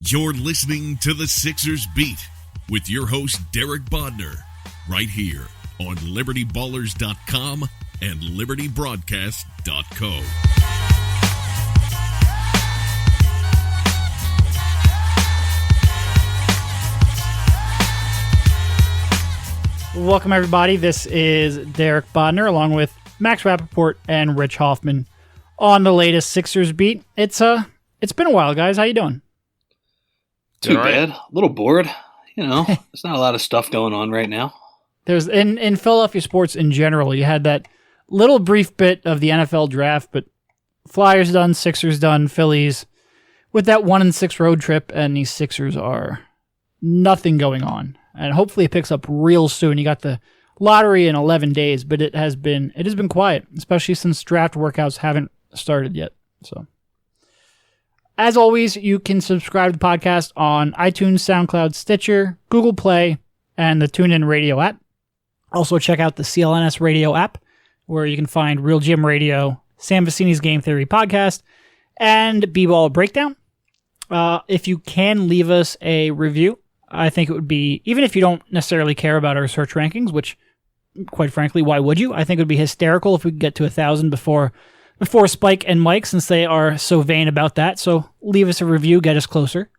You're listening to the Sixers Beat with your host, Derek Bodner, right here on LibertyBallers.com and LibertyBroadcast.co. Welcome, everybody. This is Derek Bodner, along with Max Rappaport and Rich Hoffman on the latest Sixers Beat. It's been a while, guys. How you doing? Too bad. A little bored. You know, there's not a lot of stuff going on right now. There's in Philadelphia sports in general, you had that little brief bit of the NFL draft, but Flyers done, Sixers done, Phillies with that 1-6 road trip, and these Sixers are nothing going on. And hopefully it picks up real soon. You got the lottery in 11 days, but it has been quiet, especially since draft workouts haven't started yet. So, as always, you can subscribe to the podcast on iTunes, SoundCloud, Stitcher, Google Play, and the TuneIn Radio app. Also, check out the CLNS Radio app, where you can find Real Gym Radio, Sam Vecini's Game Theory podcast, and B-Ball Breakdown. If you can leave us a review, I think it would be, even if you don't necessarily care about our search rankings, which, quite frankly, why would you? I think it would be hysterical if we could get to 1,000 before Spike and Mike, since they are so vain about that. So leave us a review, get us closer.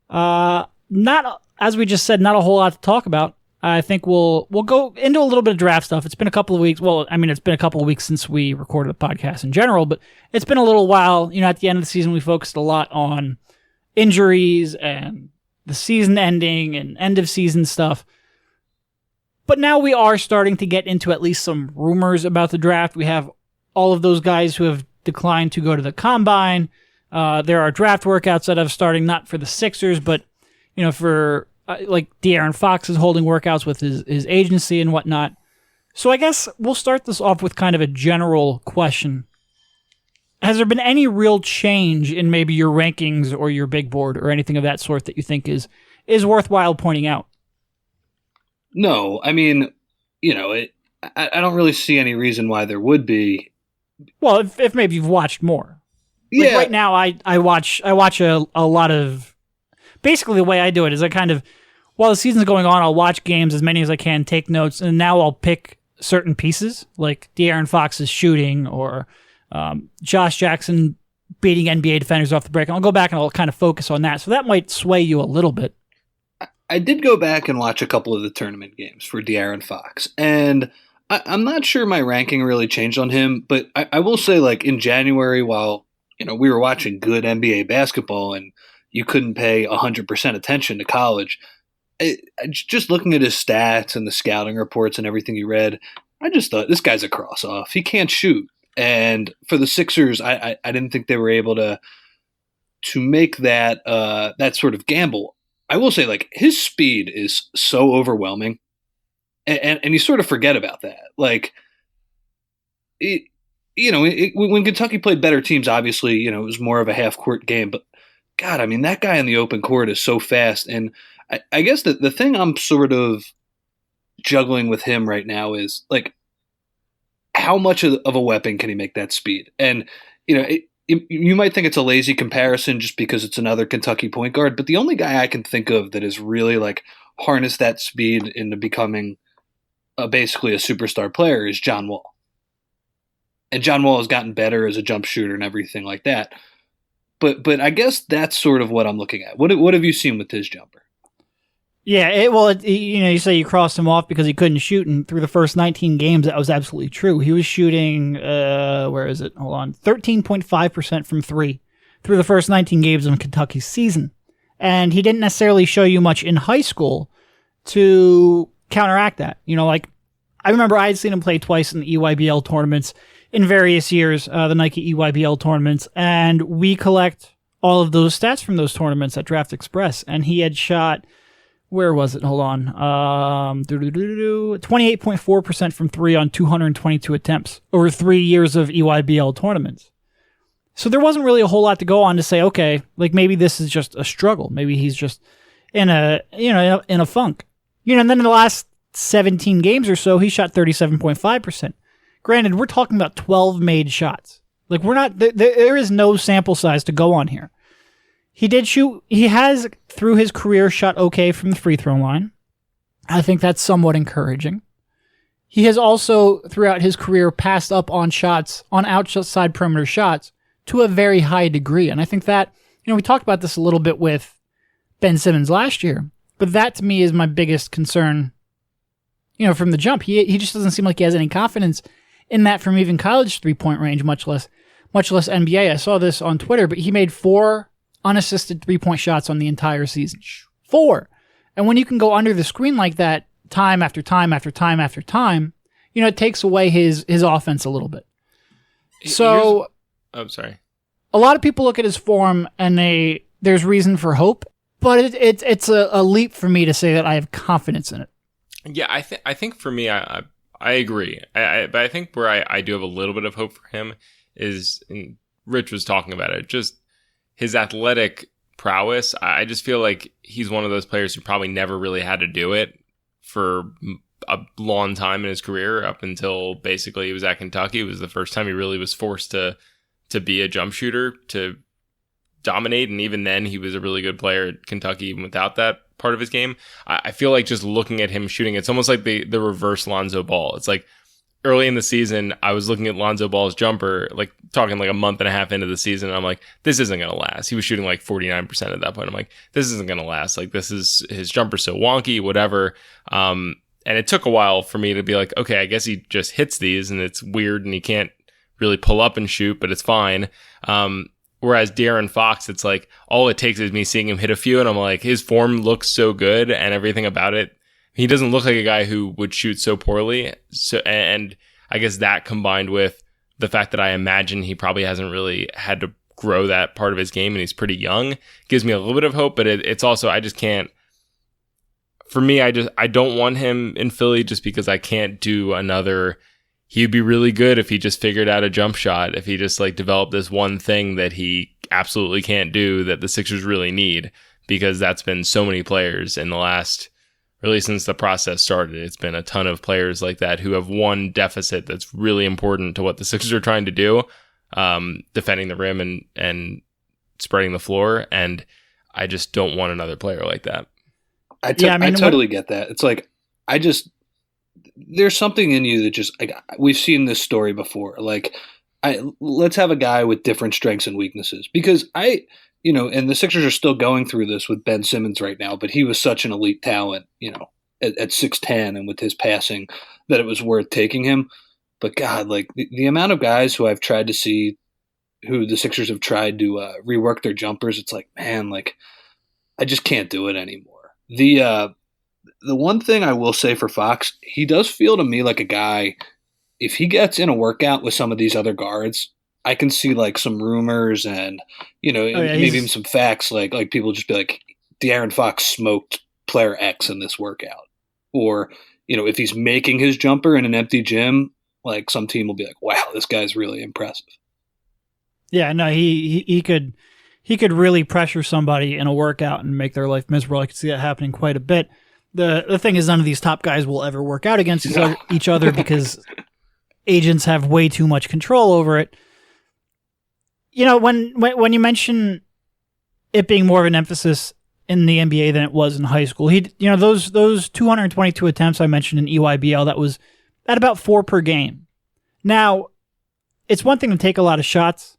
Not, as we just said, not a whole lot to talk about. I think we'll go into a little bit of draft stuff. It's been a couple of weeks. Well, I mean, it's been a couple of weeks since we recorded the podcast in general, but it's been a little while. You know, at the end of the season, we focused a lot on injuries and the season ending and end of season stuff. But now we are starting to get into at least some rumors about the draft. We have all of those guys who have declined to go to the combine. There are draft workouts that have starting, not for the Sixers, but, you know, for like De'Aaron Fox is holding workouts with his agency and whatnot. So I guess we'll start this off with kind of a general question. Has there been any real change in maybe your rankings or your big board or anything of that sort that you think is worthwhile pointing out? No, I mean, you know, I don't really see any reason why there would be. Well, if maybe you've watched more. Like Yeah. right now, I watch a lot of. Basically, the way I do it is I kind of, while the season's going on, I'll watch games as many as I can, take notes, and now I'll pick certain pieces, like De'Aaron Fox's shooting or Josh Jackson beating NBA defenders off the break. And I'll go back and I'll kind of focus on that. So that might sway you a little bit. I did go back and watch a couple of the tournament games for De'Aaron Fox, and I'm not sure my ranking really changed on him, but I will say, like, in January, while, you know, we were watching good NBA basketball and you couldn't pay 100% attention to college, just looking at his stats and the scouting reports and everything you read, I just thought, this guy's a cross-off. He can't shoot. And for the Sixers, I didn't think they were able to make that that sort of gamble. I will say, like, his speed is so overwhelming, and you sort of forget about that. Like, when Kentucky played better teams, obviously, you know, it was more of a half-court game. But, God, I mean, that guy in the open court is so fast. And I guess the thing I'm sort of juggling with him right now is, like, how much of a weapon can he make that speed? And, you know, you might think it's a lazy comparison just because it's another Kentucky point guard, but the only guy I can think of that has really, like, harnessed that speed into becoming basically a superstar player is John Wall. And John Wall has gotten better as a jump shooter and everything like that. But I guess that's sort of what I'm looking at. What have you seen with his jumper? Yeah, you say you crossed him off because he couldn't shoot, and through the first 19 games, that was absolutely true. He was shooting, 13.5% from three through the first 19 games of Kentucky's season. And he didn't necessarily show you much in high school to counteract that. You know, like, I remember I had seen him play twice in the EYBL tournaments in various years, the Nike EYBL tournaments, and we collect all of those stats from those tournaments at Draft Express, and he had shot... Where was it? Hold on. 28.4% from three on 222 attempts over 3 years of EYBL tournaments. So there wasn't really a whole lot to go on to say, okay, like maybe this is just a struggle. Maybe he's just in a funk. You know, and then in the last 17 games or so, he shot 37.5%. Granted, we're talking about 12 made shots. Like, we're not, there is no sample size to go on here. He did shoot. He has, through his career, shot okay from the free throw line. I think that's somewhat encouraging. He has also, throughout his career, passed up on shots, on outside perimeter shots, to a very high degree. And I think that, we talked about this a little bit with Ben Simmons last year, but that to me is my biggest concern, from the jump. He just doesn't seem like he has any confidence in that from even college three-point range, much less NBA. I saw this on Twitter, but he made 4 unassisted three-point shots on the entire season. 4. And when you can go under the screen like that, time after time after time after time, it takes away his offense a little bit. So, I'm sorry. A lot of people look at his form and there's reason for hope, but it's a leap for me to say that I have confidence in it. Yeah, I think for me, I agree. But I think where I do have a little bit of hope for him is, and Rich was talking about it, just his athletic prowess. I just feel like he's one of those players who probably never really had to do it for a long time in his career, up until basically he was at Kentucky. It was the first time he really was forced to be a jump shooter, to dominate. And even then, he was a really good player at Kentucky, even without that part of his game. I feel like just looking at him shooting, it's almost like the reverse Lonzo Ball. It's like early in the season, I was looking at Lonzo Ball's jumper, like talking like a month and a half into the season, and I'm like, this isn't going to last. He was shooting like 49% at that point. I'm like, this isn't going to last. Like, this is, his jumper's so wonky, whatever. And it took a while for me to be like, okay, I guess he just hits these and it's weird and he can't really pull up and shoot, but it's fine. Whereas De'Aaron Fox, it's like, all it takes is me seeing him hit a few, and I'm like, his form looks so good and everything about it. He doesn't look like a guy who would shoot so poorly. So, and I guess that combined with the fact that I imagine he probably hasn't really had to grow that part of his game and he's pretty young, gives me a little bit of hope, but it's also, I just can't, for me, I don't want him in Philly just because I can't do another. He'd be really good if he just figured out a jump shot, if he just like developed this one thing that he absolutely can't do that the Sixers really need, because that's been so many players in the last, really since the process started. It's been a ton of players like that who have one deficit that's really important to what the Sixers are trying to do, defending the rim and spreading the floor. And I just don't want another player like that. I totally get that. It's like, there's something in you that just, like, we've seen this story before. Like, let's have a guy with different strengths and weaknesses, because and the Sixers are still going through this with Ben Simmons right now, but he was such an elite talent, at 6'10" and with his passing, that it was worth taking him. But God, like the amount of guys who I've tried to see, who the Sixers have tried to rework their jumpers, it's like, man, like I just can't do it anymore. The one thing I will say for Fox, he does feel to me like a guy, if he gets in a workout with some of these other guards, I can see like some rumors and, maybe even some facts, like people just be like, De'Aaron Fox smoked player X in this workout. Or, if he's making his jumper in an empty gym, like some team will be like, wow, this guy's really impressive. Yeah, no, he could really pressure somebody in a workout and make their life miserable. I could see that happening quite a bit. The thing is, none of these top guys will ever work out against each other because agents have way too much control over it. When you mention it being more of an emphasis in the NBA than it was in high school, those 222 attempts I mentioned in EYBL, that was at about 4 per game. Now, it's one thing to take a lot of shots,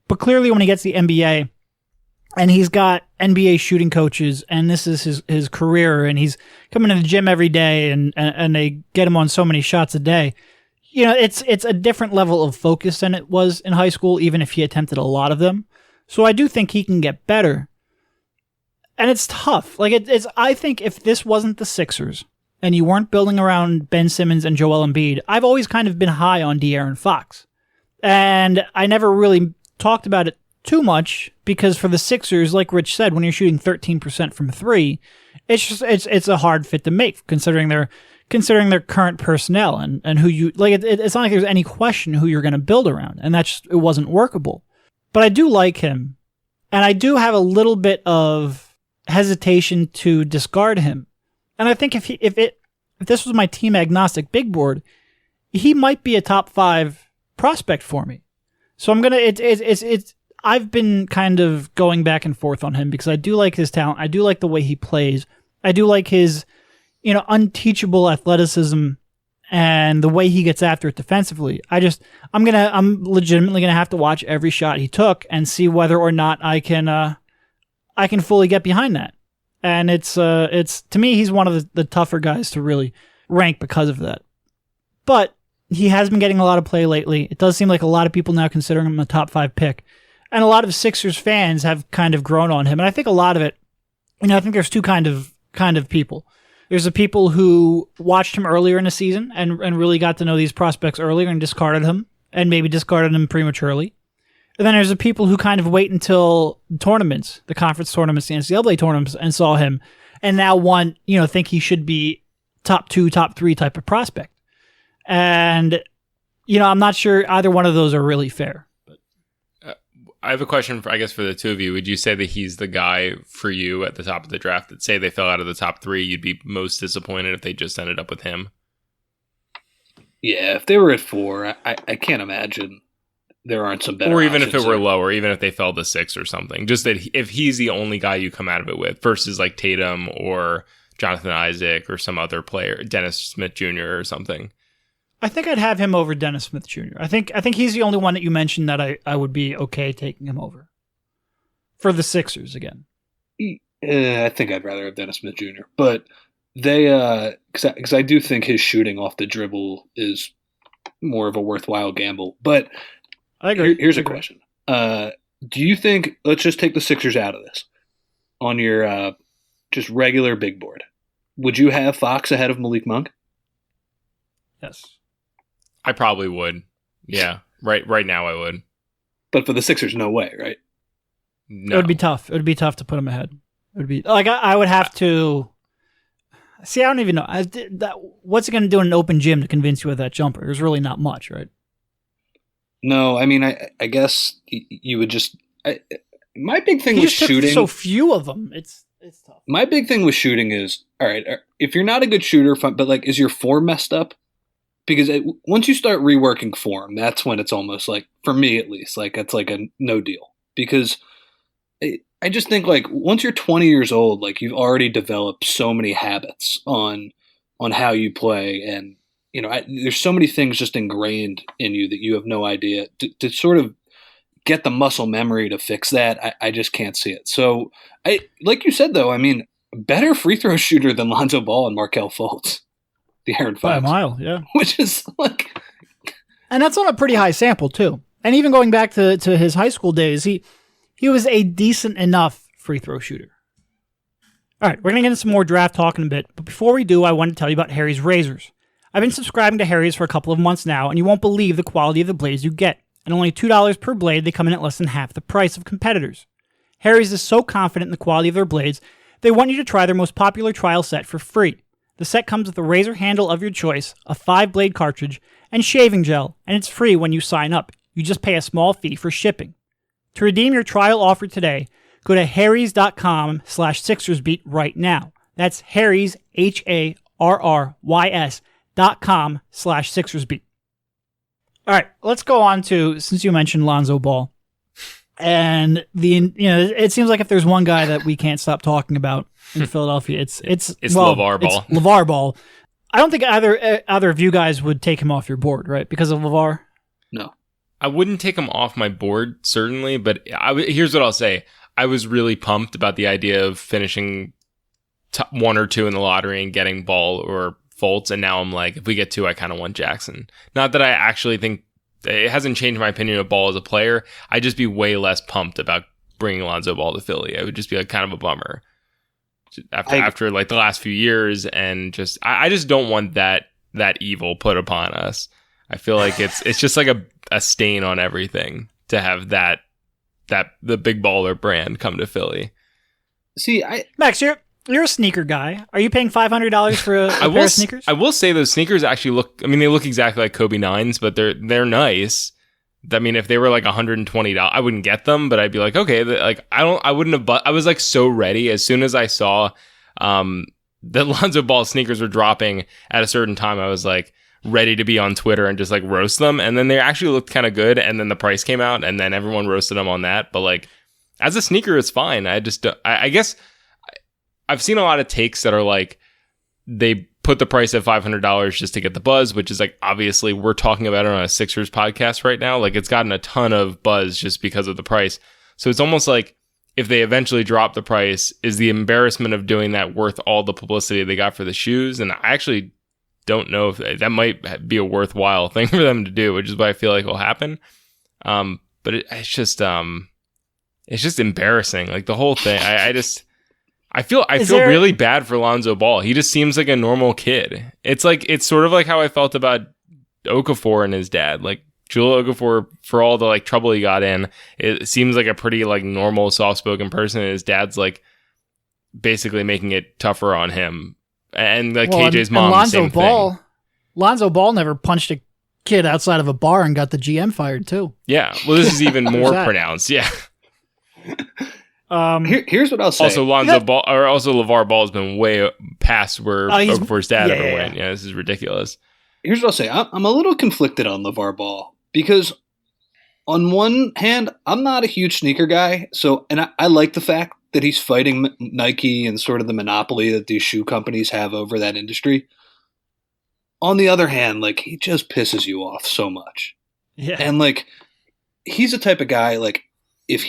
but clearly when he gets the NBA and he's got NBA shooting coaches and this is his career and he's coming to the gym every day and they get him on so many shots a day, it's a different level of focus than it was in high school, even if he attempted a lot of them. So I do think he can get better. And it's tough. Like I think if this wasn't the Sixers and you weren't building around Ben Simmons and Joel Embiid, I've always kind of been high on De'Aaron Fox. And I never really talked about it too much because for the Sixers, like Rich said, when you're shooting 13% from 3, it's a hard fit to make considering their current personnel and who you like. It's not like there's any question who you're going to build around, and it wasn't workable. But I do like him, and I do have a little bit of hesitation to discard him. And I think if this was my team agnostic big board, he might be a top 5 prospect for me. So I'm gonna I've been kind of going back and forth on him because I do like his talent. I do like the way he plays. I do like his, unteachable athleticism and the way he gets after it defensively. I'm legitimately gonna have to watch every shot he took and see whether or not I can fully get behind that. And it's to me, he's one of the tougher guys to really rank because of that. But he has been getting a lot of play lately. It does seem like a lot of people now consider him a top 5 pick. And a lot of Sixers fans have kind of grown on him. And I think a lot of it, I think there's two kind of people. There's the people who watched him earlier in the season and really got to know these prospects earlier and discarded him, and maybe discarded him prematurely. And then there's the people who kind of wait until the tournaments, the conference tournaments, the NCAA tournaments, and saw him, and now think he should be top 2, top 3 type of prospect. And, I'm not sure either one of those are really fair. I have a question for the two of you. Would you say that he's the guy for you at the top of the draft that, say they fell out of the top 3, you'd be most disappointed if they just ended up with him? Yeah, if they were at 4, I can't imagine there aren't some better options. Or even if it were there. lower, even if they fell to 6 or something. Just that if he's the only guy you come out of it with versus like Tatum or Jonathan Isaac or some other player, Dennis Smith Jr. or something. I think I'd have him over Dennis Smith Jr. I think he's the only one that you mentioned that I would be okay taking him over. For the Sixers again. I think I'd rather have Dennis Smith Jr. But they, because I do think his shooting off the dribble is more of a worthwhile gamble. But I agree. Here's a question. Do you think, let's just take the Sixers out of this, on your just regular big board, would you have Fox ahead of Malik Monk? Yes. I probably would. Yeah. Right now I would. But for the Sixers, no way, right? No. It would be tough. It would be tough to put him ahead. It would be like I would have to see. I don't even know. What's it going to do in an open gym to convince you of that jumper? There's really not much, right? No, I mean, I guess you would just. My big thing with shooting. So few of them. It's tough. My big thing with shooting is, all right, if you're not a good shooter, but like, is your form messed up? Because once you start reworking form, that's when it's almost like, for me at least, like it's like a no deal. Because I just think like once you're 20 years old, like you've already developed so many habits on how you play, and there's so many things just ingrained in you that you have no idea to sort of get the muscle memory to fix that. I just can't see it. So like you said though, I mean, better free throw shooter than Lonzo Ball and Markelle Fultz. The Aaron Fox. By a mile, yeah. Which is like... And that's on a pretty high sample, too. And even going back to his high school days, he was a decent enough free throw shooter. All right, we're going to get into some more draft talk in a bit. But before we do, I want to tell you about Harry's razors. I've been subscribing to Harry's for a couple of months now, and you won't believe the quality of the blades you get. At only $2 per blade, they come in at less than half the price of competitors. Harry's is so confident in the quality of their blades, they want you to try their most popular trial set for free. The set comes with a razor handle of your choice, a 5-blade cartridge, and shaving gel, and it's free when you sign up. You just pay a small fee for shipping. To redeem your trial offer today, go to harrys.com/SixersBeat right now. That's Harrys, HARRYS.com/SixersBeat. All right, let's go on to, since you mentioned Lonzo Ball, and it seems like if there's one guy that we can't stop talking about in Philadelphia, it's LaVar Ball. It's LaVar Ball. I don't think either of you guys would take him off your board, right? Because of LaVar? No. I wouldn't take him off my board, certainly, but here's what I'll say. I was really pumped about the idea of finishing 1 or 2 in the lottery and getting Ball or Fultz, and now I'm like, if we get 2, I kind of want Jackson. Not that I actually think it hasn't changed my opinion of Ball as a player. I'd just be way less pumped about bringing Lonzo Ball to Philly. It would just be like kind of a bummer after like the last few years, and just I just don't want that evil put upon us. I feel like it's just like a stain on everything to have that the big baller brand come to Philly. See, Max, you're a sneaker guy. Are you paying $500 for a pair of sneakers? I will say those sneakers actually look. I mean, they look exactly like Kobe 9s, but they're nice. I mean, if they were like $120, I wouldn't get them, but I'd be like, okay, like I wouldn't have. But I was like so ready as soon as I saw that Lonzo Ball sneakers were dropping at a certain time. I was like ready to be on Twitter and just like roast them. And then they actually looked kind of good. And then the price came out and then everyone roasted them on that. But like as a sneaker, it's fine. I guess I've seen a lot of takes that are like they put the price at $500 just to get the buzz, which is like obviously we're talking about it on a Sixers podcast right now. Like it's gotten a ton of buzz just because of the price. So it's almost like if they eventually drop the price, is the embarrassment of doing that worth all the publicity they got for the shoes? And I actually don't know if that might be a worthwhile thing for them to do, which is what I feel like will happen. But it's just embarrassing. Like the whole thing. I feel really bad for Lonzo Ball. He just seems like a normal kid. It's sort of like how I felt about Okafor and his dad. Like Joel Okafor, for all the like trouble he got in, it seems like a pretty like normal, soft-spoken person. And his dad's like basically making it tougher on him. And like KJ's mom, Lonzo same Ball, thing. Lonzo Ball never punched a kid outside of a bar and got the GM fired too. Yeah, well, this is even more pronounced. Yeah. Here's what I'll say. Also, LaVar Ball has been way past where Okafor's dad ever went. Yeah, this is ridiculous. Here's what I'll say. I'm a little conflicted on LaVar Ball because on one hand, I'm not a huge sneaker guy. And I like the fact that he's fighting Nike and sort of the monopoly that these shoe companies have over that industry. On the other hand, like he just pisses you off so much. Yeah. And like he's the type of guy, like if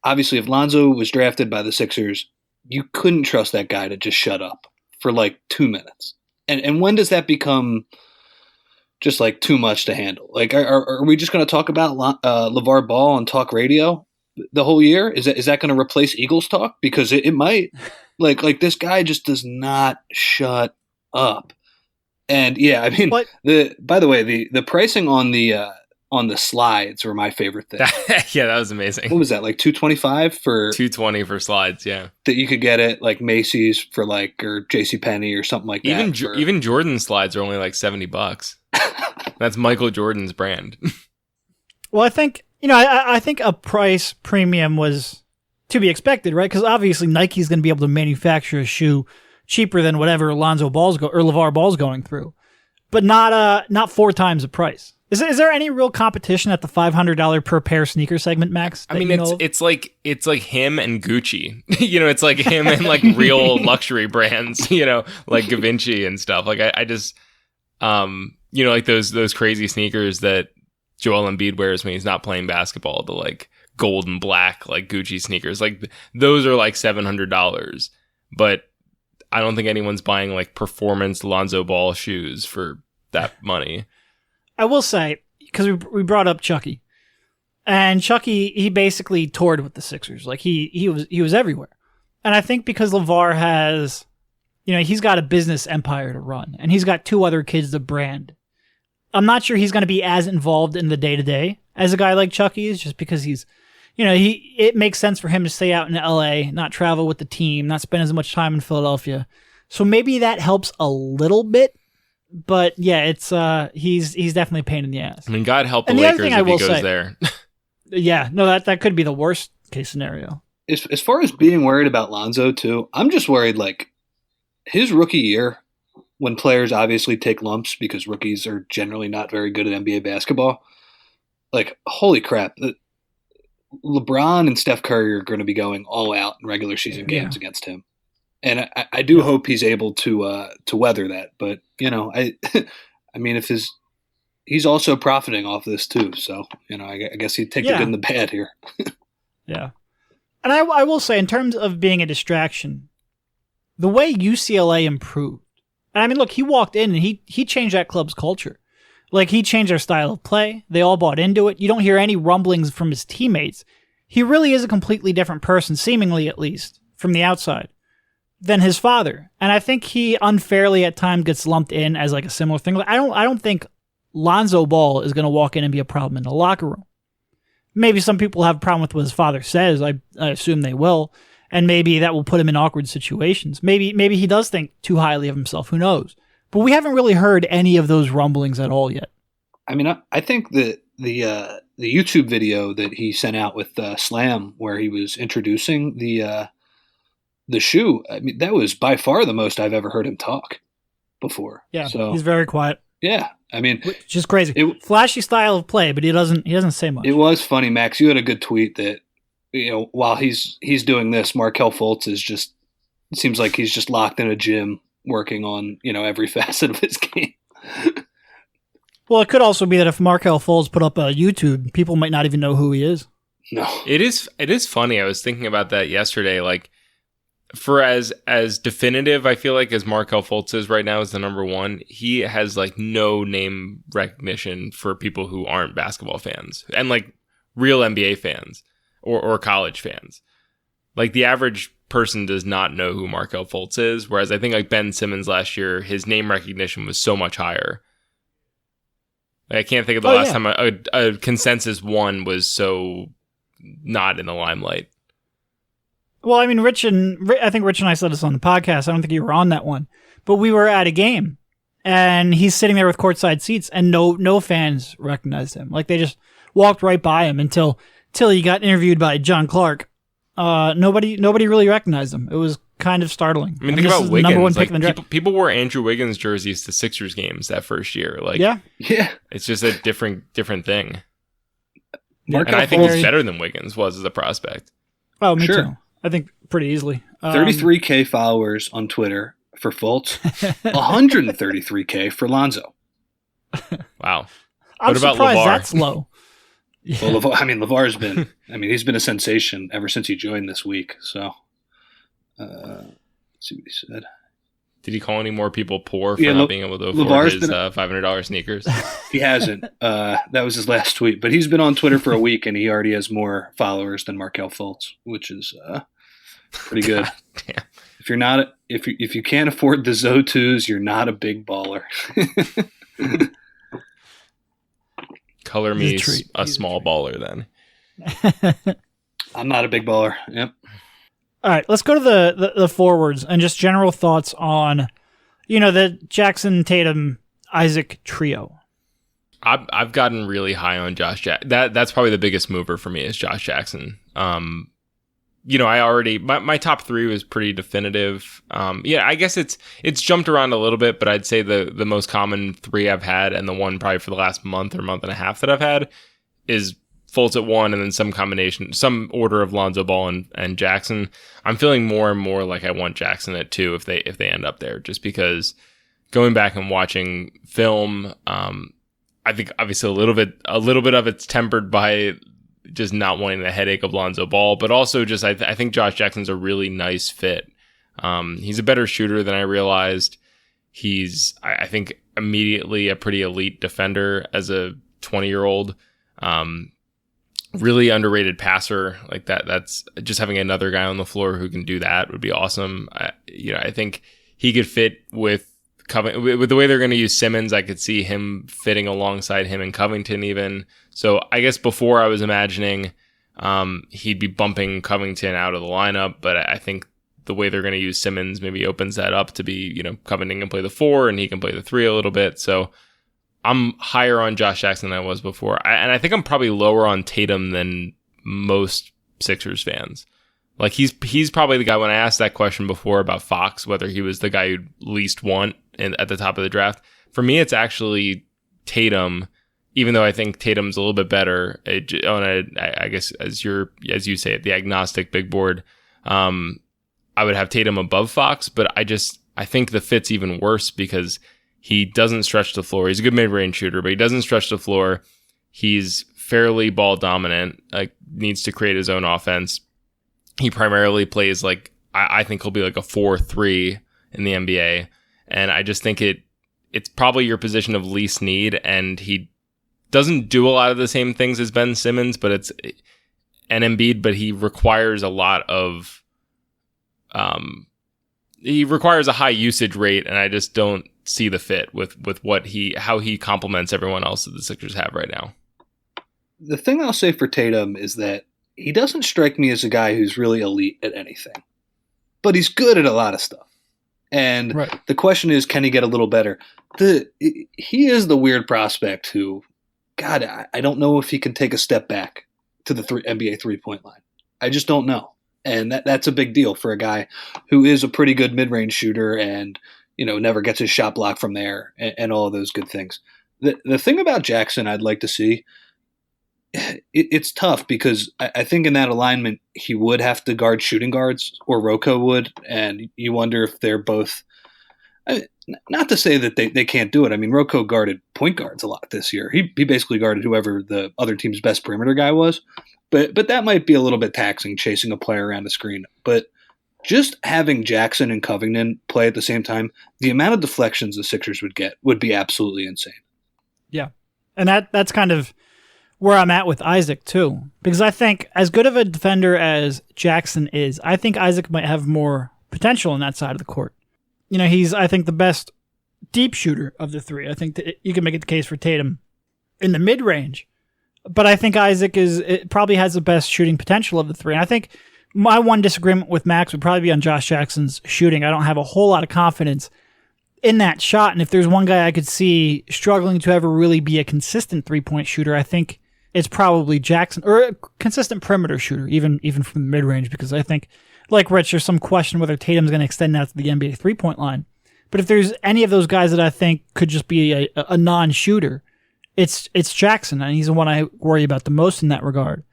Lonzo was drafted by the Sixers, you couldn't trust that guy to just shut up for like 2 minutes. And when does that become just like too much to handle? Like, are we just going to talk about LaVar Ball on talk radio the whole year? Is that going to replace Eagles talk? Because it might. Like this guy just does not shut up. And yeah, I mean, by the way, the pricing on the slides were my favorite thing. Yeah, that was amazing. What was that, like $225 for $220 for slides? Yeah, that you could get it like Macy's for like or JCPenney or something like that. Even Jordan slides are only like $70. That's Michael Jordan's brand. Well, I think I think a price premium was to be expected, right? Because obviously Nike's going to be able to manufacture a shoe cheaper than whatever LaVar Ball's going through, but not 4 times the price. Is there any real competition at the $500 per pair sneaker segment, Max? I mean, it's like him and Gucci. It's like him and like real luxury brands. Like Givenchy and stuff. Like I just, like those crazy sneakers that Joel Embiid wears when he's not playing basketball. The like gold and black like Gucci sneakers. Like those are like $700, but I don't think anyone's buying like performance Lonzo Ball shoes for that money. I will say, because we brought up Chucky, and Chucky, he basically toured with the Sixers. Like he was everywhere. And I think because LaVar has, he's got a business empire to run, and he's got 2 other kids to brand. I'm not sure he's going to be as involved in the day-to-day as a guy like Chucky is, just because he's, it makes sense for him to stay out in LA, not travel with the team, not spend as much time in Philadelphia. So maybe that helps a little bit. But yeah, it's he's definitely a pain in the ass. I mean, God help the Lakers if he goes there. Yeah, no, that could be the worst case scenario. As far as being worried about Lonzo too, I'm just worried like his rookie year, when players obviously take lumps because rookies are generally not very good at NBA basketball. Like, holy crap, LeBron and Steph Curry are going to be going all out in regular season games against him. And I do hope he's able to weather that. But, I mean, he's also profiting off this too. So, I guess he'd take the good and the bad here. Yeah. And I will say, in terms of being a distraction, the way UCLA improved, and I mean, look, he walked in and he changed that club's culture. Like, he changed their style of play. They all bought into it. You don't hear any rumblings from his teammates. He really is a completely different person, seemingly at least, from the outside, than his father. And I think he unfairly at times gets lumped in as like a similar thing. Like, I don't think Lonzo Ball is going to walk in and be a problem in the locker room. Maybe some people have a problem with what his father says. I assume they will. And maybe that will put him in awkward situations. Maybe he does think too highly of himself. Who knows? But we haven't really heard any of those rumblings at all yet. I mean, I think that the YouTube video that he sent out with Slam, where he was introducing the shoe, I mean, that was by far the most I've ever heard him talk before. Yeah, so he's very quiet. Yeah, I mean, which is crazy. Flashy style of play, but he doesn't say much. It was funny, Max. You had a good tweet that while he's doing this, Markelle Fultz is just it seems like he's just locked in a gym working on every facet of his game. Well, it could also be that if Markelle Fultz put up a YouTube, people might not even know who he is. No, it is funny. I was thinking about that yesterday. Like, for as definitive, I feel like as Markelle Fultz is right now as the number one, he has like no name recognition for people who aren't basketball fans and like real NBA fans or college fans. Like the average person does not know who Markelle Fultz is, whereas I think like Ben Simmons last year, his name recognition was so much higher. Like, I can't think of the last time a consensus one was so not in the limelight. Well, I mean, I think Rich and I said this on the podcast. I don't think you were on that one, but we were at a game, and he's sitting there with courtside seats, and no fans recognized him. Like they just walked right by him until he got interviewed by John Clark. Nobody really recognized him. It was kind of starting. I mean, think about Wiggins. Number one pick in the draft. People wore Andrew Wiggins jerseys to Sixers games that first year. Like, yeah, it's just a different thing. And I think he's better than Wiggins was as a prospect. Oh, me too. I think pretty easily. 33K followers on Twitter for Fultz, 133K for Lonzo. Wow. I'm what about surprised LaVar? That's low. Yeah. Well, LaVar's been. He's been a sensation ever since he joined this week. So, let's see what he said. Did he call any more people poor for not being able to afford his $500 sneakers? He hasn't. That was his last tweet. But he's been on Twitter for a week, and he already has more followers than Markelle Fultz, which is pretty good. Damn. If you can't afford the Zo2s, you're not a big baller. Color me a small baller then. I'm not a big baller. Yep. All right, let's go to the forwards and just general thoughts on, the Jackson, Tatum, Isaac trio. I've gotten really high on Josh Jackson. That's probably the biggest mover for me is Josh Jackson. I already my top three was pretty definitive. I guess it's jumped around a little bit, but I'd say the most common three I've had, and the one probably for the last month or month and a half that I've had, is Fultz at one, and then some order of Lonzo Ball and Jackson. I'm feeling more and more like I want Jackson at two if they end up there, just because going back and watching film, I think obviously a little bit of it's tempered by just not wanting the headache of Lonzo Ball, but also just I think Josh Jackson's a really nice fit. He's a better shooter than I realized. He's I think immediately a pretty elite defender as a 20-year-old. Really underrated passer like that. That's just having another guy on the floor who can do that would be awesome. I think he could fit with the way they're going to use Simmons. I could see him fitting alongside him and Covington even. So I guess before I was imagining he'd be bumping Covington out of the lineup, but I think the way they're going to use Simmons maybe opens that up to be, Covington can play the 4 and he can play the 3 a little bit. So I'm higher on Josh Jackson than I was before. And I think I'm probably lower on Tatum than most Sixers fans. Like he's probably the guy, when I asked that question before about Fox, whether he was the guy you'd least want at the top of the draft. For me, it's actually Tatum, even though I think Tatum's a little bit better on I guess as you say it, the agnostic big board. I would have Tatum above Fox, but I think the fit's even worse because he doesn't stretch the floor. He's a good mid-range shooter, but he doesn't stretch the floor. He's fairly ball dominant, needs to create his own offense. He primarily plays I think he'll be like a 4-3 in the NBA. And I just think it's probably your position of least need. And he doesn't do a lot of the same things as Ben Simmons, but and Embiid, but he requires a lot of, he requires a high usage rate. And I just don't see the fit with how he complements everyone else that the Sixers have right now. The thing I'll say for Tatum is that he doesn't strike me as a guy who's really elite at anything, but he's good at a lot of stuff. And The question is, can he get a little better? He is the weird prospect who, God, I don't know if he can take a step back to the NBA 3-point line. I just don't know. And that's a big deal for a guy who is a pretty good mid-range shooter and never gets his shot blocked from there and all of those good things. The thing about Jackson I'd like to see, it's tough because I think in that alignment he would have to guard shooting guards, or Rocco would, and you wonder if they're both – not to say that they can't do it. I mean, Rocco guarded point guards a lot this year. He basically guarded whoever the other team's best perimeter guy was. But that might be a little bit taxing, chasing a player around the screen. But just having Jackson and Covington play at the same time, the amount of deflections the Sixers would get would be absolutely insane. Yeah. And that's kind of where I'm at with Isaac, too. Because I think as good of a defender as Jackson is, I think Isaac might have more potential on that side of the court. He's, I think, the best deep shooter of the three. I think that you can make it the case for Tatum in the mid-range. But I think Isaac probably has the best shooting potential of the three. And I think my one disagreement with Max would probably be on Josh Jackson's shooting. I don't have a whole lot of confidence in that shot. And if there's one guy I could see struggling to ever really be a consistent three-point shooter, I think it's probably Jackson, or a consistent perimeter shooter, even from the mid-range, because I think, like Rich, there's some question whether Tatum's going to extend out to the NBA three-point line. But if there's any of those guys that I think could just be a non-shooter, it's Jackson, and he's the one I worry about the most in that regard.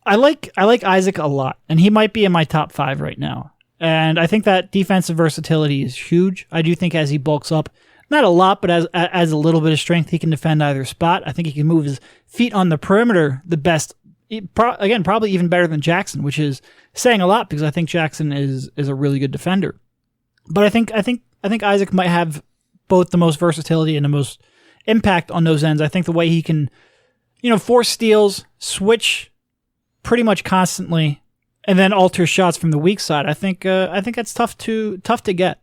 I like Isaac a lot, and he might be in my top 5 right now. And I think that defensive versatility is huge. I do think as he bulks up, not a lot, but as a little bit of strength, he can defend either spot. I think he can move his feet on the perimeter the best. Again, probably even better than Jackson, which is saying a lot because I think Jackson is a really good defender. But I think Isaac might have both the most versatility and the most impact on those ends. I think the way he can, force steals, switch pretty much constantly, and then alter shots from the weak side. I think that's tough to get.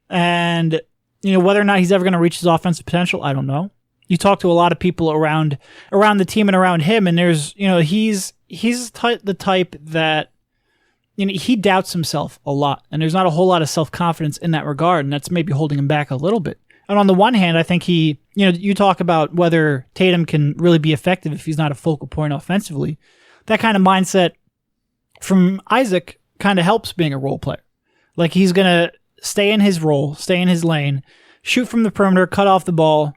And whether or not he's ever going to reach his offensive potential, I don't know. You talk to a lot of people around the team and around him, and there's he's the type that he doubts himself a lot, and there's not a whole lot of self-confidence in that regard, and that's maybe holding him back a little bit. And on the one hand, I think you talk about whether Tatum can really be effective if he's not a focal point offensively. That kind of mindset from Isaac kind of helps being a role player. Like, he's going to stay in his role, stay in his lane, shoot from the perimeter, cut off the ball,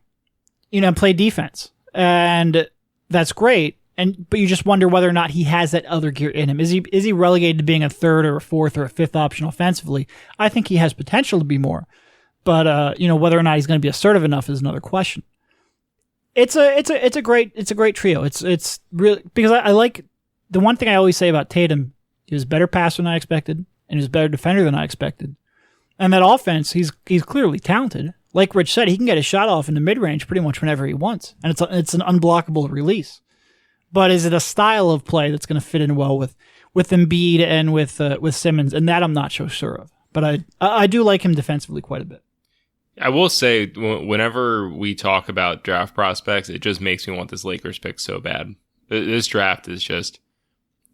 and play defense. And that's great. But you just wonder whether or not he has that other gear in him. Is he relegated to being a third or a fourth or a fifth option offensively? I think he has potential to be more. But whether or not he's going to be assertive enough is another question. It's a great trio. It's really, because I like, the one thing I always say about Tatum, he was a better passer than I expected, and he was a better defender than I expected. And that offense, he's clearly talented. Like Rich said, he can get a shot off in the mid-range pretty much whenever he wants, and it's an unblockable release. But is it a style of play that's going to fit in well with Embiid and with Simmons? And that I'm not so sure of. But I do like him defensively quite a bit. I will say, whenever we talk about draft prospects, it just makes me want this Lakers pick so bad. This draft is just,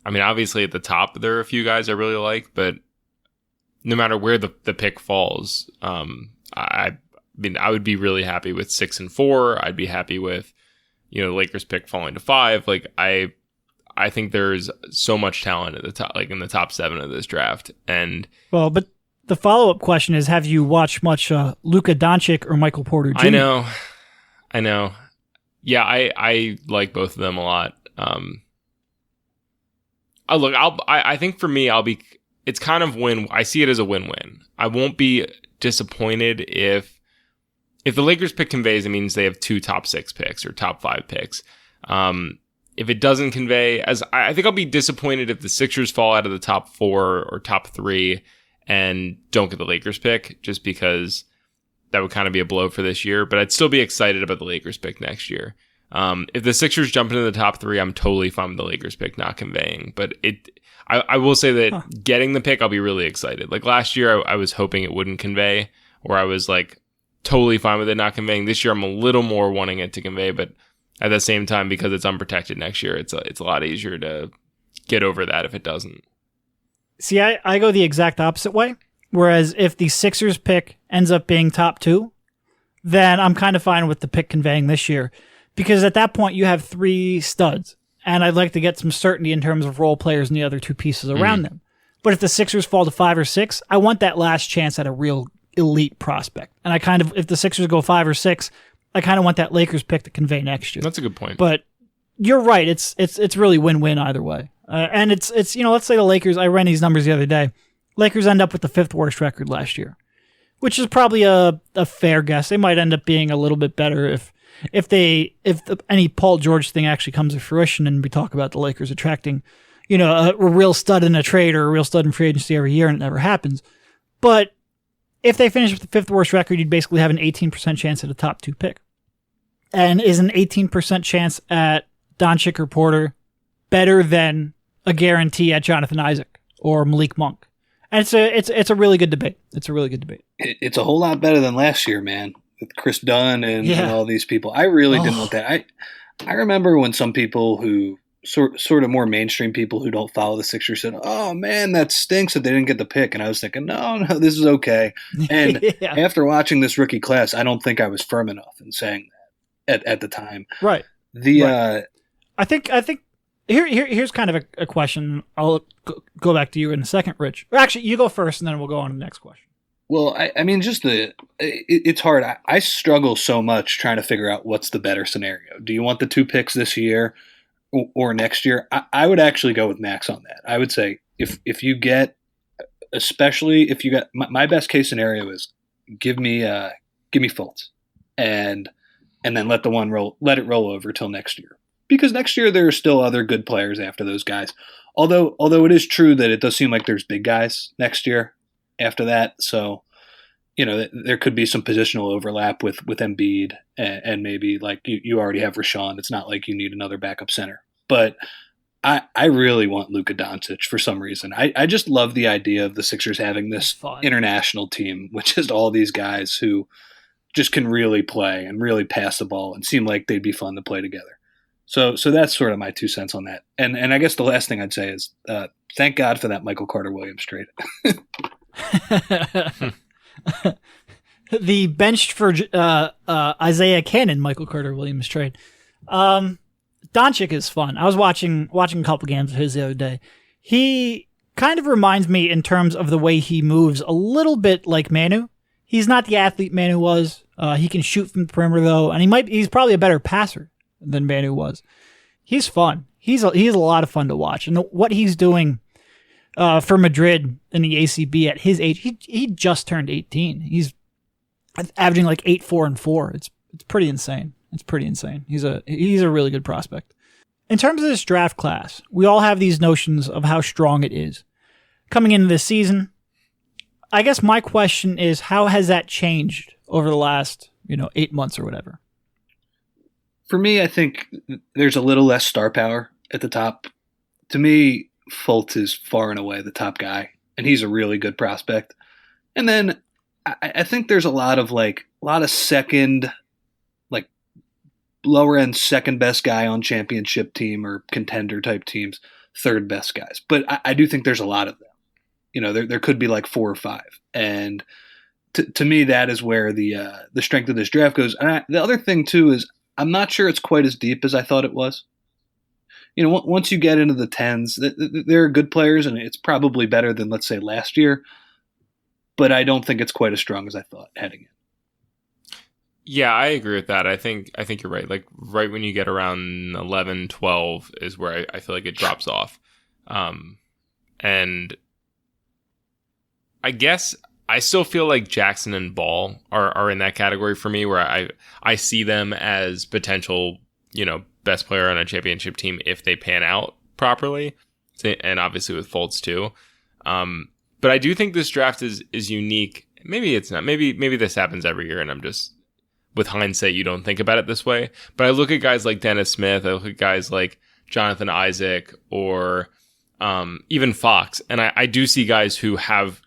obviously at the top there are a few guys I really like, but no matter where the pick falls, I would be really happy with 6 and 4. I'd be happy with, the Lakers pick falling to 5. Like, I think there's so much talent at the top, like in the top 7 of this draft. And but the follow-up question is, have you watched much Luka Doncic or Michael Porter Jr.? I know. Yeah, I like both of them a lot. I think for me, it's kind of I see it as a win-win. I won't be disappointed if the Lakers pick conveys, it means they have 2 top 6 picks or top 5 picks. If it doesn't convey, I think I'll be disappointed if the Sixers fall out of the top 4 or top 3 and don't get the Lakers pick, just because that would kind of be a blow for this year. But I'd still be excited about the Lakers pick next year. If the Sixers jump into the top 3, I'm totally fine with the Lakers pick not conveying. But I will say that getting the pick, I'll be really excited. Like last year, I was hoping it wouldn't convey, or I was like totally fine with it not conveying. This year, I'm a little more wanting it to convey, but at the same time, because it's unprotected next year, it's a lot easier to get over that if it doesn't. See, I go the exact opposite way. Whereas if the Sixers pick ends up being top 2, then I'm kind of fine with the pick conveying this year. Because at that point, you have 3 studs. And I'd like to get some certainty in terms of role players and the other 2 pieces around them. But if the Sixers fall to 5 or 6, I want that last chance at a real elite prospect. And I kind of, if the Sixers go 5 or 6, I kind of want that Lakers pick to convey next year. That's a good point. But you're right. It's really win-win either way. And it's let's say the Lakers, I ran these numbers the other day. Lakers end up with the 5th worst record last year, which is probably a fair guess. They might end up being a little bit better if any Paul George thing actually comes to fruition, and we talk about the Lakers attracting, a real stud in a trade or a real stud in free agency every year, and it never happens. But if they finish with the 5th worst record, you'd basically have an 18% chance at a top 2 pick. And is an 18% chance at Doncic or Porter better than a guarantee at Jonathan Isaac or Malik Monk? And it's a really good debate. It's a really good debate. It's a whole lot better than last year, man, with Chris Dunn and all these people. I really didn't want that. I remember when some people who sort of more mainstream people who don't follow the Sixers said, "Oh man, that stinks that they didn't get the pick." And I was thinking, no, this is okay. And after watching this rookie class, I don't think I was firm enough in saying that at the time. Right. I think here's kind of a question. I'll go back to you in a second, Rich. Or actually, you go first, and then we'll go on to the next question. Well, I mean, it's hard. I struggle so much trying to figure out what's the better scenario. Do you want the 2 picks this year or next year? I would actually go with Max on that. I would say if you get, especially if you get, my best case scenario is give me Fultz and then let it roll over till next year. Because next year there are still other good players after those guys. Although it is true that it does seem like there's big guys next year after that. So, there could be some positional overlap with Embiid and maybe like you already have Rashawn. It's not like you need another backup center. But I really want Luka Doncic for some reason. I just love the idea of the Sixers having this international team with just all these guys who just can really play and really pass the ball and seem like they'd be fun to play together. So that's sort of my 2 cents on that. And I guess the last thing I'd say is thank God for that Michael Carter-Williams trade. The benched for Isaiah Cannon Michael Carter-Williams trade. Doncic is fun. I was watching a couple games of his the other day. He kind of reminds me in terms of the way he moves a little bit like Manu. He's not the athlete Manu was. He can shoot from the perimeter though, and he's probably a better passer than Manu was. He's fun. He's a lot of fun to watch. And what he's doing for Madrid in the ACB at his age, he just turned 18. He's averaging like 8, 4, and 4. It's pretty insane. He's a really good prospect. In terms of this draft class, we all have these notions of how strong it is. Coming into this season, I guess my question is, how has that changed over the last 8 months or whatever? For me, I think there's a little less star power at the top. To me, Fultz is far and away the top guy, and he's a really good prospect. And then I think there's a lot of second, like lower end second best guy on championship team or contender type teams, third best guys. But I do think there's a lot of them. There could be like 4 or 5, and to me that is where the strength of this draft goes. And the other thing too is, I'm not sure it's quite as deep as I thought it was. Once you get into the 10s, there are good players, and it's probably better than, let's say, last year. But I don't think it's quite as strong as I thought heading in. Yeah, I agree with that. I think you're right. Like right when you get around 11, 12 is where I feel like it drops off. And I guess I still feel like Jackson and Ball are in that category for me, where I see them as potential, best player on a championship team if they pan out properly, and obviously with Fultz too. But I do think this draft is unique. Maybe it's not. Maybe this happens every year, and I'm just, with hindsight, you don't think about it this way. But I look at guys like Dennis Smith. I look at guys like Jonathan Isaac or even Fox, and I do see guys who have,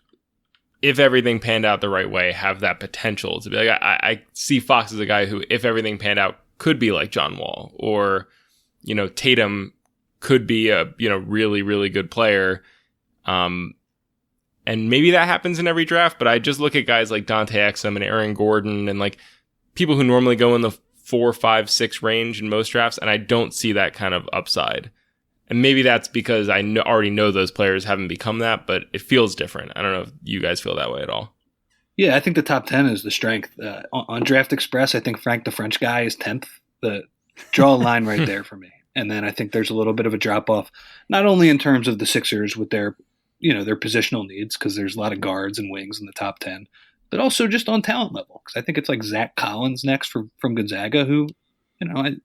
if everything panned out the right way, have that potential to be like, I see Fox as a guy who, if everything panned out, could be like John Wall, or, Tatum could be a, really, really good player. And maybe that happens in every draft, but I just look at guys like Dante Exum and Aaron Gordon and like people who normally go in the 4, 5, 6 range in most drafts, and I don't see that kind of upside. And maybe that's because I already know those players haven't become that, but it feels different. I don't know if you guys feel that way at all. Yeah, I think the top 10 is the strength. On Draft Express, I think Frank the French guy is 10th. Draw a line right there for me. And then I think there's a little bit of a drop-off, not only in terms of the Sixers with their positional needs, because there's a lot of guards and wings in the top 10, but also just on talent level. Because I think it's like Zach Collins next from Gonzaga, who, I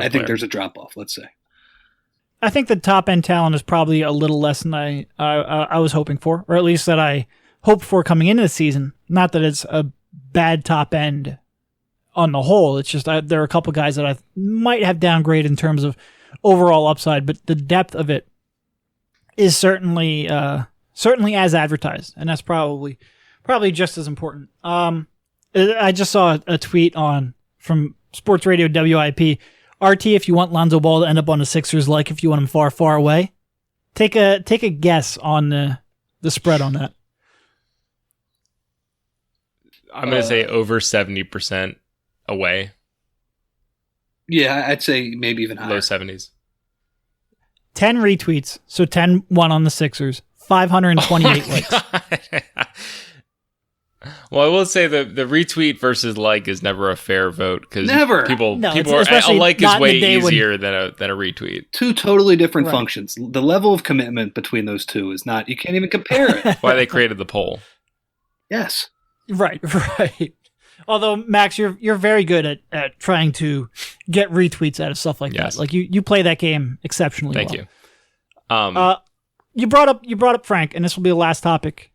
think there's a drop-off, let's say. I think the top-end talent is probably a little less than I was hoping for, or at least that I hoped for coming into the season. Not that it's a bad top end on the whole. It's just there are a couple guys that I might have downgraded in terms of overall upside, but the depth of it is certainly as advertised, and that's probably just as important. I just saw a tweet from Sports Radio WIP. RT, if you want Lonzo Ball to end up on the Sixers, like if you want him far, far away, take a guess on the spread on that. I'm going to say over 70% away. Yeah, I'd say maybe even higher. Low 70s. 10 retweets, so 10-1 on the Sixers, 528 likes. Well, I will say the retweet versus like is never a fair vote because people are a like is way easier than a retweet. Two totally different functions. The level of commitment between those two is not. You can't even compare it. Why they created the poll. Yes. Right. Although Max, you're very good at trying to get retweets out of stuff like that. Like you play that game exceptionally well. Thank you. You brought up Frank, and this will be the last topic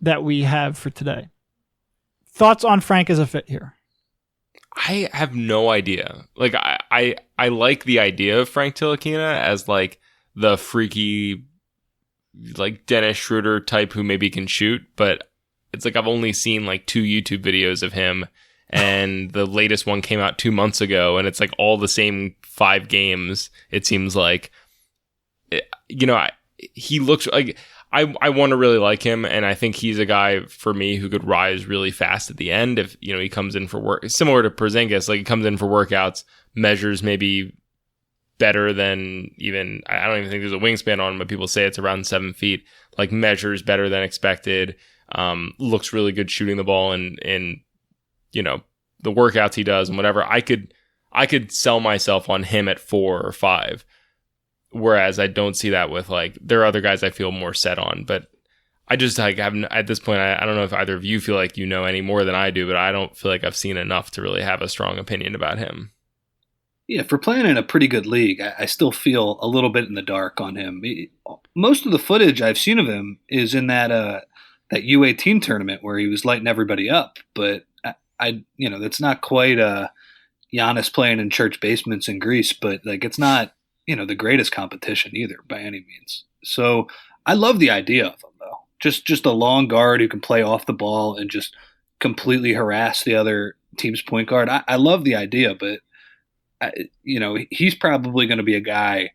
that we have for today. Thoughts on Frank as a fit here? I have no idea. Like I like the idea of Frank Ntilikina as like the freaky, like Dennis Schroeder type who maybe can shoot, but it's like I've only seen like 2 YouTube videos of him, and the latest one came out 2 months ago, and it's like all the same 5 games. It seems like, he looks like I want to really like him, and I think he's a guy for me who could rise really fast at the end if he comes in for work, similar to Porzingis. Like he comes in for workouts, measures maybe better than even I don't even think there's a wingspan on him, but people say it's around 7 feet. Like measures better than expected. Looks really good shooting the ball in the workouts he does and whatever. I could sell myself on him at 4 or 5. Whereas I don't see that with there are other guys I feel more set on, but I just haven't at this point. I don't know if either of you feel like any more than I do, but I don't feel like I've seen enough to really have a strong opinion about him. Yeah, for playing in a pretty good league, I still feel a little bit in the dark on him. Most of the footage I've seen of him is in that U18 tournament where he was lighting everybody up, but that's not quite Giannis playing in church basements in Greece, but it's not the greatest competition either by any means. So I love the idea of him though. Just a long guard who can play off the ball and just completely harass the other team's point guard. I love the idea, but he's probably going to be a guy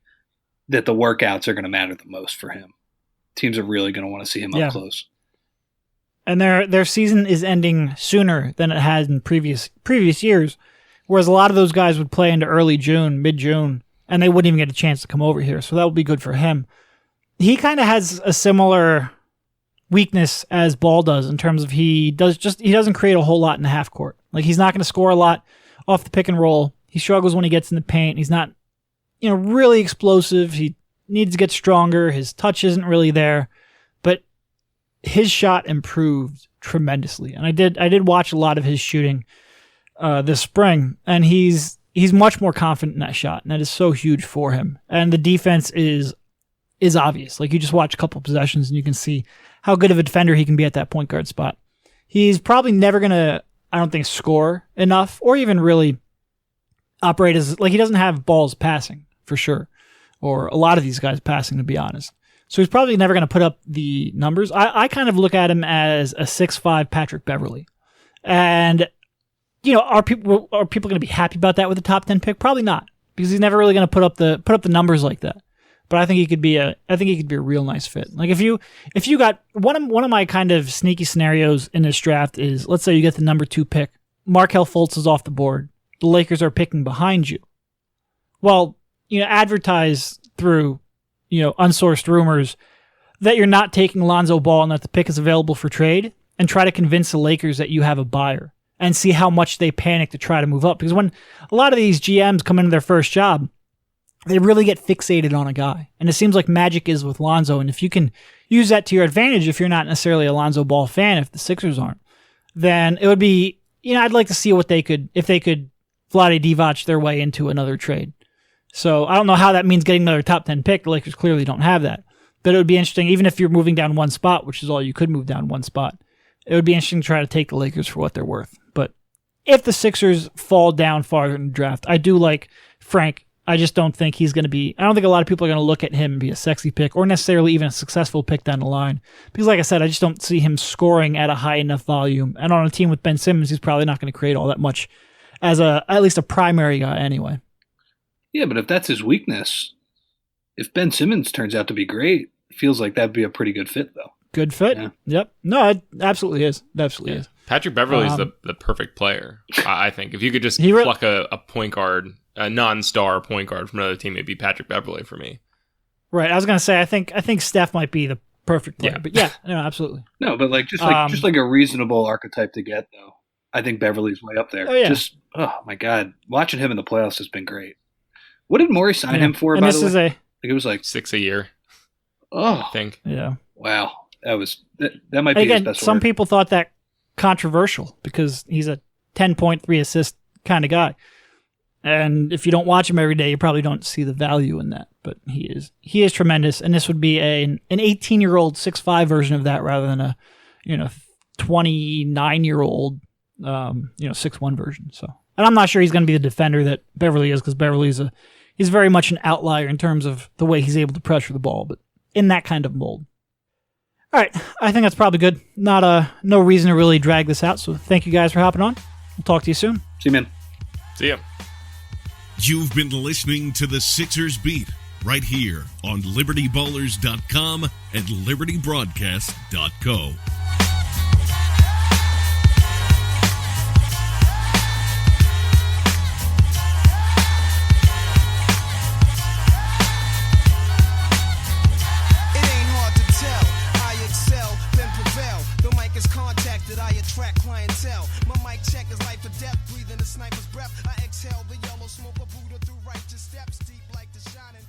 that the workouts are going to matter the most for him. Teams are really going to want to see him up close. And their season is ending sooner than it had in previous years, whereas a lot of those guys would play into early June, mid-June, and they wouldn't even get a chance to come over here. So that would be good for him. He kind of has a similar weakness as Ball does in terms of he doesn't create a whole lot in the half court. Like he's not going to score a lot off the pick and roll. He struggles when he gets in the paint. He's not, really explosive. He needs to get stronger. His touch isn't really there, but his shot improved tremendously. And I did watch a lot of his shooting this spring, and he's much more confident in that shot, and that is so huge for him. And the defense is obvious. Like you just watch a couple of possessions and you can see how good of a defender he can be at that point guard spot. He's probably never going to, I don't think, score enough or even really operate as, he doesn't have Ball's passing for sure, or a lot of these guys passing, to be honest. So he's probably never going to put up the numbers. I kind of look at him as a 6'5" Patrick Beverley. And are people going to be happy about that with the top 10 pick? Probably not, because he's never really going to put up the numbers like that. But I think he could be a real nice fit. Like if you got one of my kind of sneaky scenarios in this draft is, let's say you get the number 2 pick, Markelle Fultz is off the board, the Lakers are picking behind you. Well, advertise through unsourced rumors that you're not taking Lonzo Ball and that the pick is available for trade, and try to convince the Lakers that you have a buyer and see how much they panic to try to move up. Because when a lot of these GMs come into their first job, they really get fixated on a guy. And it seems like Magic is with Lonzo. And if you can use that to your advantage, if you're not necessarily a Lonzo Ball fan, if the Sixers aren't, then it would be, I'd like to see if they could Vlade Divac their way into another trade. So I don't know how that means getting another top 10 pick. The Lakers clearly don't have that. But it would be interesting, even if you're moving down one spot, which is all you could move down one spot, it would be interesting to try to take the Lakers for what they're worth. But if the Sixers fall down farther in the draft, I do like Frank. I just don't think he's going to be, I don't think a lot of people are going to look at him and be a sexy pick or necessarily even a successful pick down the line. Because like I said, I just don't see him scoring at a high enough volume. And on a team with Ben Simmons, he's probably not going to create all that much as at least a primary guy anyway. Yeah, but if that's his weakness, if Ben Simmons turns out to be great, it feels like that'd be a pretty good fit, though. Good fit? Yeah. Yep. No, it absolutely is. It absolutely is. Patrick Beverley is the perfect player, I think. If you could just pluck a point guard, a non-star point guard from another team, it'd be Patrick Beverley for me. Right. I was going to say, I think Steph might be the perfect player. Yeah. But yeah, no, absolutely. No, but just like a reasonable archetype to get, though. I think Beverly's way up there. Oh, yeah. Oh my God. Watching him in the playoffs has been great. What did Morey sign him for, by the way? I think it was like $6 a year. Oh. I think. Yeah. Wow. That might be his best some work. people thought that controversial because he's a 10.3 assist kind of guy. And if you don't watch him every day, you probably don't see the value in that. But he is tremendous. And this would be an 18-year-old 6'5" version of that rather than a 29-year-old 6'1" version. So, and I'm not sure he's going to be the defender that Beverly is because Beverly's he's very much an outlier in terms of the way he's able to pressure the ball, but in that kind of mold. All right, I think that's probably good. No reason to really drag this out. So thank you guys for hopping on. We'll talk to you soon. See you, man. See ya. You've been listening to the Sixers Beat right here on LibertyBallers.com and LibertyBroadcast.co. My mic check is life or death, breathing a sniper's breath. I exhale the yellow smoke, a Buddha through righteous steps, deep like the shining.